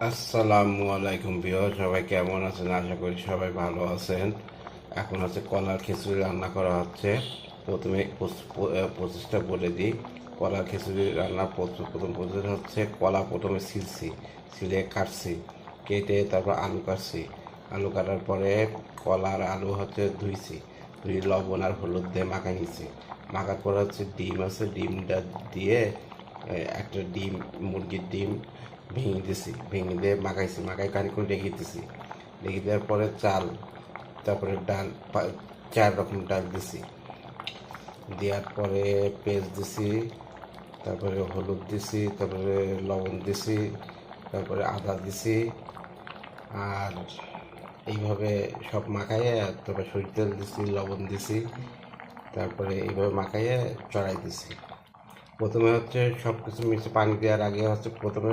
আসসালামু আলাইকুম ভিউয়ার, সবাই কেমন আছেন? আশা করি সবাই ভালো আছেন। এখন হচ্ছে কলার খিচুড়ি রান্না করা হচ্ছে। প্রথমে প্রসেসটা বলে দিই। কলার খিচুড়ি রান্নার প্রথম প্রসেস হচ্ছে কলা প্রথমে ছিলে কাটছি, কেটে তারপর আলু কাটছি। আলু কাটার পরে কলা আর আলু হচ্ছে ধুই লবণ আর হলুদ দিয়ে মাখাই নিছি। মাখার পরে হচ্ছে ডিম আছে, ডিমটা দিয়ে একটা ডিম, মুরগির ডিম ভেঙে দিয়ে মাখাই খানিক্ষণ রেখে দিছি। রেখে দেওয়ার পরে চাল, তারপরে ডাল, 4 রকম ডাল দিছি। দেওয়ার পরে পেঁয়াজ দিছি, তারপরে হলুদ দিছি, তারপরে লবণ দিছি, তারপরে আদা দিছি। আর এইভাবে সব মাখাইয়ে, তারপরে সরিষার তেল দিছি, লবণ দিছি, তারপরে এইভাবে মাখাইয়ে চড়াই দিছি। প্রথমে হচ্ছে সব কিছু মিশে পানি দেওয়ার আগে হচ্ছে প্রথমে